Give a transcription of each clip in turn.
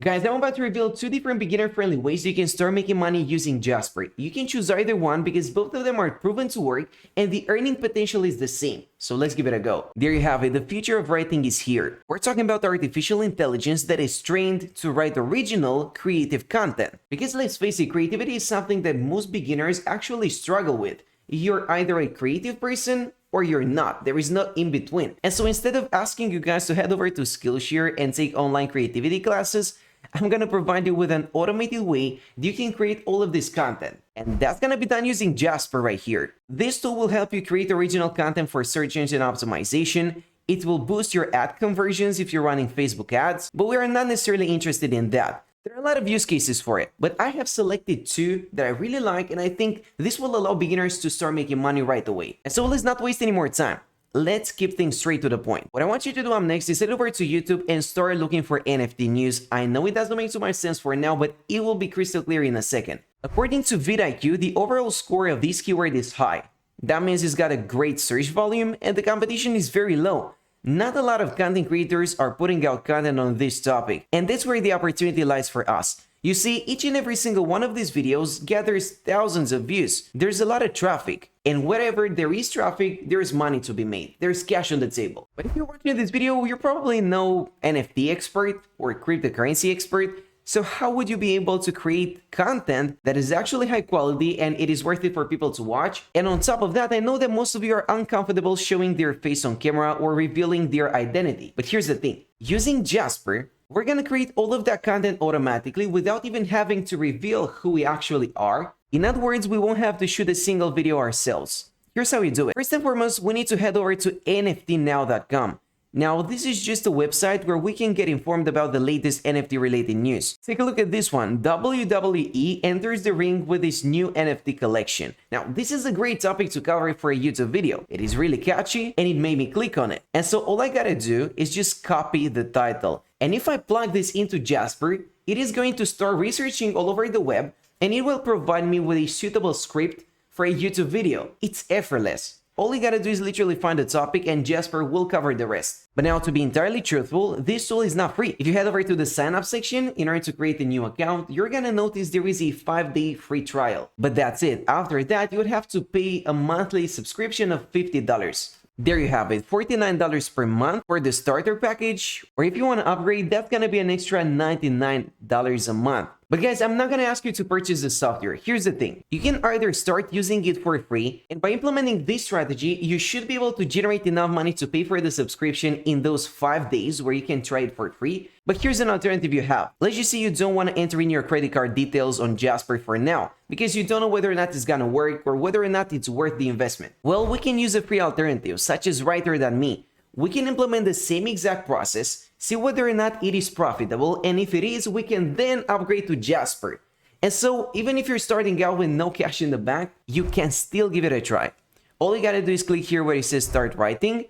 Guys, I'm about to reveal two different beginner-friendly ways you can start making money using Jasper. You can choose either one because both of them are proven to work and the earning potential is the same. So let's give it a go. There you have it, the future of writing is here. We're talking about artificial intelligence that is trained to write original, creative content. Because let's face it, creativity is something that most beginners actually struggle with. You're either a creative person or you're not. There is no in between. And so instead of asking you guys to head over to Skillshare and take online creativity classes, I'm gonna provide you with an automated way that you can create all of this content. And that's gonna be done using Jasper right here. This tool will help you create original content for search engine optimization. It will boost your ad conversions if you're running Facebook ads, but we are not necessarily interested in that. There are a lot of use cases for it, but I have selected two that I really like, and I think this will allow beginners to start making money right away. And so let's not waste any more time. Let's keep things straight to the point. What I want you to do up next is head over to YouTube and start looking for NFT news. I know it doesn't make too much sense for now, but it will be crystal clear in a second. According to vidIQ, the overall score of this keyword is high. That means it's got a great search volume and the competition is very low. Not a lot of content creators are putting out content on this topic, and that's where the opportunity lies for us. You see, each and every single one of these videos gathers thousands of views. There's a lot of traffic, and wherever there is traffic, there's money to be made. There's cash on the table. But if you're watching this video, you're probably no NFT expert or cryptocurrency expert. So how would you be able to create content that is actually high quality and it is worth it for people to watch? And on top of that, I know that most of you are uncomfortable showing their face on camera or revealing their identity. But here's the thing. Using Jasper, we're gonna create all of that content automatically without even having to reveal who we actually are. In other words, we won't have to shoot a single video ourselves. Here's how we do it. First and foremost, we need to head over to nftnow.com. Now, this is just a website where we can get informed about the latest NFT related news. Take a look at this one. WWE enters the ring with this new NFT collection. Now, this is a great topic to cover for a YouTube video. It is really catchy and it made me click on it. And so all I gotta do is just copy the title. And if I plug this into Jasper, it is going to start researching all over the web and it will provide me with a suitable script for a YouTube video. It's effortless. All you gotta do is literally find a topic and Jasper will cover the rest. But now, to be entirely truthful, this tool is not free. If you head over to the sign up section in order to create a new account, you're gonna notice there is a 5-day free trial. But that's it. After that, you would have to pay a monthly subscription of $50. There you have it, $49 per month for the starter package, or if you want to upgrade, that's gonna be an extra $99 a month. But guys, I'm not gonna ask you to purchase the software. Here's the thing. You can either start using it for free, and by implementing this strategy, you should be able to generate enough money to pay for the subscription in those 5 days where you can try it for free. But here's an alternative you have. Let's just say you don't want to enter in your credit card details on Jasper for now, because you don't know whether or not it's gonna work or whether or not it's worth the investment. Well, we can use a free alternative, such as Writer.me. We can implement the same exact process, see whether or not it is profitable, and if it is, we can then upgrade to Jasper. And so, even if you're starting out with no cash in the bank, you can still give it a try. All you gotta do is click here where it says Start Writing,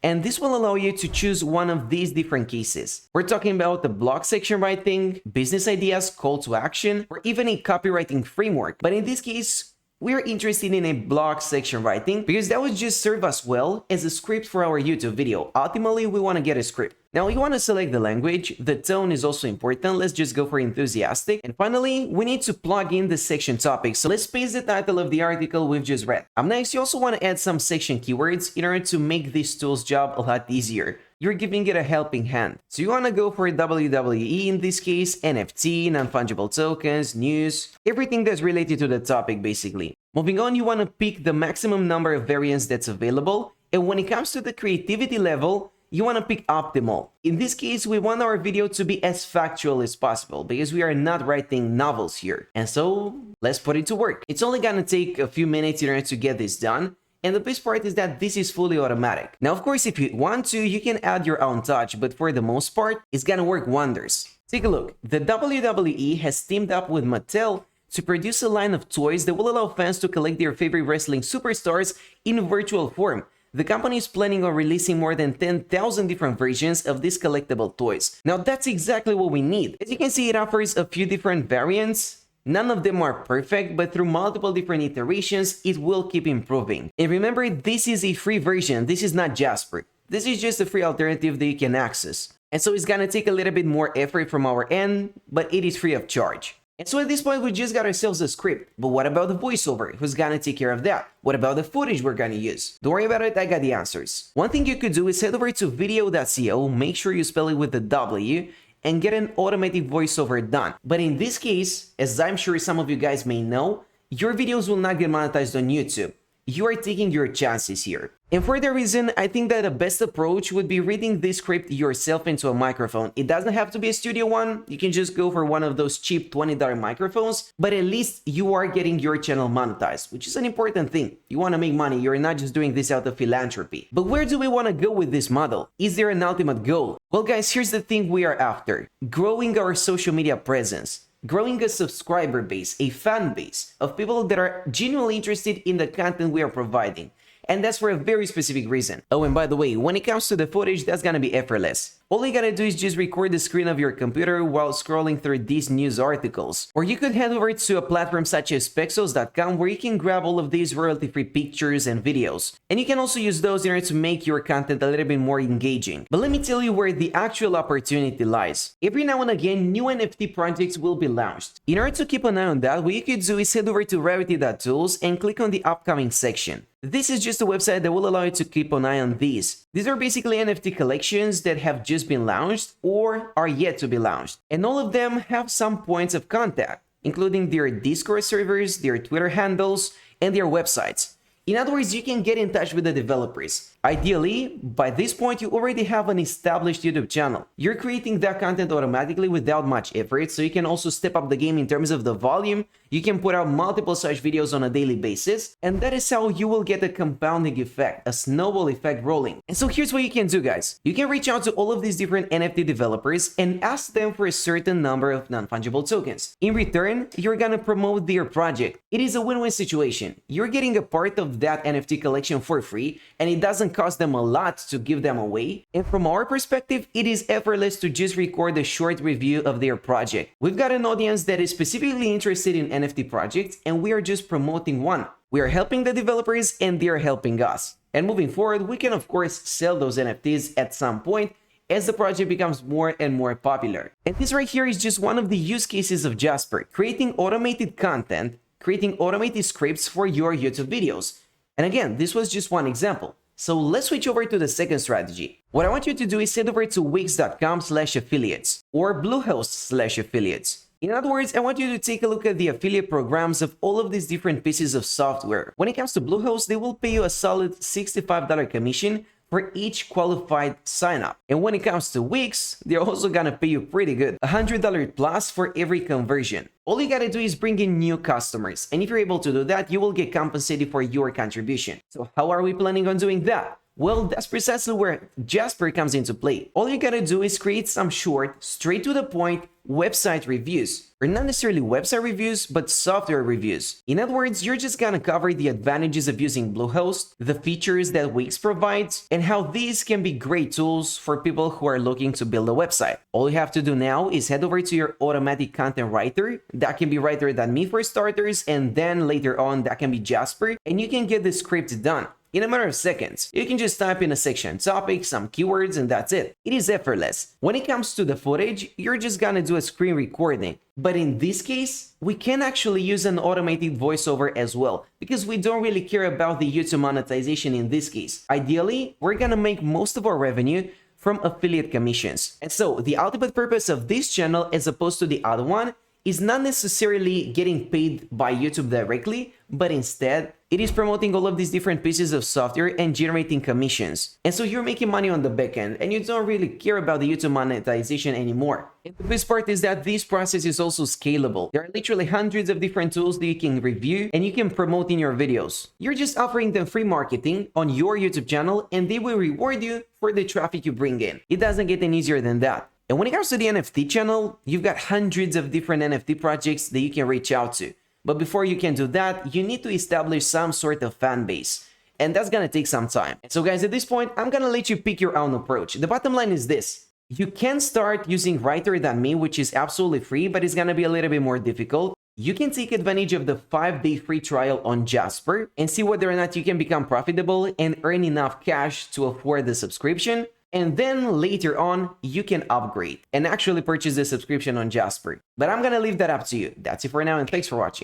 and this will allow you to choose one of these different cases. We're talking about the blog section writing, business ideas, call to action, or even a copywriting framework. But in this case, we're interested in a blog section writing because that would just serve us well as a script for our YouTube video. Ultimately, we want to get a script. Now, you want to select the language. The tone is also important. Let's just go for enthusiastic. And finally, we need to plug in the section topic. So let's paste the title of the article we've just read. Up next, you also want to add some section keywords in order to make this tool's job a lot easier. You're giving it a helping hand. So you want to go for WWE in this case, NFT, non-fungible tokens, news, everything that's related to the topic basically. Moving on, you want to pick the maximum number of variants that's available. And when it comes to the creativity level, you want to pick optimal. In this case, we want our video to be as factual as possible because we are not writing novels here. And so let's put it to work. It's only gonna take a few minutes in order to get this done. And the best part is that this is fully automatic. Now, of course, if you want to, you can add your own touch, but for the most part, it's gonna work wonders. Take a look. The WWE has teamed up with Mattel to produce a line of toys that will allow fans to collect their favorite wrestling superstars in virtual form. The company is planning on releasing more than 10,000 different versions of these collectible toys. Now, that's exactly what we need. As you can see, it offers a few different variants. None of them are perfect, but through multiple different iterations, it will keep improving. And remember, this is a free version. This is not Jasper. This is just a free alternative that you can access. And so it's gonna take a little bit more effort from our end, but it is free of charge. And so at this point, we just got ourselves a script. But what about the voiceover? Who's gonna take care of that? What about the footage we're gonna use? Don't worry about it, I got the answers. One thing you could do is head over to video.co, make sure you spell it with the W, and get an automatic voiceover done. But in this case, as I'm sure some of you guys may know, your videos will not get monetized on YouTube. You are taking your chances here. And for that reason, I think that the best approach would be reading this script yourself into a microphone. It doesn't have to be a studio one, you can just go for one of those cheap $20 microphones, but at least you are getting your channel monetized, which is an important thing. You want to make money, you're not just doing this out of philanthropy. But where do we want to go with this model? Is there an ultimate goal? Well guys, here's the thing we are after. Growing our social media presence. Growing a subscriber base, a fan base of people that are genuinely interested in the content we are providing. And that's for a very specific reason. Oh, and by the way, when it comes to the footage, that's gonna be effortless. All you gotta do is just record the screen of your computer while scrolling through these news articles. Or you could head over to a platform such as pexels.com where you can grab all of these royalty-free pictures and videos. And you can also use those in order to make your content a little bit more engaging. But let me tell you where the actual opportunity lies. Every now and again, new NFT projects will be launched. In order to keep an eye on that, what you could do is head over to rarity.tools and click on the upcoming section. This is just a website that will allow you to keep an eye on these. These are basically NFT collections that have just been launched or are yet to be launched. And all of them have some points of contact, including their Discord servers, their Twitter handles, and their websites. In other words, you can get in touch with the developers. Ideally, by this point, you already have an established YouTube channel. You're creating that content automatically without much effort, so you can also step up the game in terms of the volume. You can put out multiple such videos on a daily basis, and that is how you will get a compounding effect, a snowball effect rolling. And so here's what you can do, guys. You can reach out to all of these different NFT developers and ask them for a certain number of non-fungible tokens. In return, you're gonna promote their project. It is a win-win situation. You're getting a part of that NFT collection for free, and it doesn't cost them a lot to give them away. And from our perspective, it is effortless to just record a short review of their project. We've got an audience that is specifically interested in NFT projects, and we are just promoting one. We are helping the developers and they are helping us. And moving forward, we can of course sell those NFTs at some point as the project becomes more and more popular. And this right here is just one of the use cases of Jasper, creating automated content, creating automated scripts for your YouTube videos. And again, this was just one example. So let's switch over to the second strategy. What I want you to do is head over to wix.com/affiliates or bluehost/affiliates. In other words, I want you to take a look at the affiliate programs of all of these different pieces of software. When it comes to Bluehost, they will pay you a solid $65 commission for each qualified sign-up. And when it comes to Wix, they're also gonna pay you pretty good, $100 plus for every conversion. All you gotta do is bring in new customers, and if you're able to do that, you will get compensated for your contribution. So how are we planning on doing that? Well, that's precisely where Jasper comes into play. All you gotta do is create some short, straight to the point website reviews. Or not necessarily website reviews, but software reviews. In other words, you're just gonna cover the advantages of using Bluehost, the features that Wix provides, and how these can be great tools for people who are looking to build a website. All you have to do now is head over to your automatic content writer. That can be writer.me for starters, and then later on that can be Jasper, and you can get the script done in a matter of seconds. You can just type in a section topic, some keywords, and that's it. It is effortless. When it comes to the footage, you're just gonna do a screen recording. But in this case, we can actually use an automated voiceover as well, because we don't really care about the YouTube monetization in this case. Ideally, we're gonna make most of our revenue from affiliate commissions. And so the ultimate purpose of this channel, as opposed to the other one, is not necessarily getting paid by YouTube directly, but instead it is promoting all of these different pieces of software and generating commissions. And so you're making money on the back end and you don't really care about the YouTube monetization anymore. And the best part is that this process is also scalable. There are literally hundreds of different tools that you can review and you can promote in your videos. You're just offering them free marketing on your YouTube channel and they will reward you for the traffic you bring in. It doesn't get any easier than that. And when it comes to the NFT channel, you've got hundreds of different NFT projects that you can reach out to. But before you can do that, you need to establish some sort of fan base. And that's gonna take some time. So guys, at this point, I'm gonna let you pick your own approach. The bottom line is this. You can start using writer.me, which is absolutely free, but it's gonna be a little bit more difficult. You can take advantage of the 5-day free trial on Jasper and see whether or not you can become profitable and earn enough cash to afford the subscription. and then later on, you can upgrade and actually purchase the subscription on Jasper. But I'm gonna leave that up to you. That's it for now, and thanks for watching.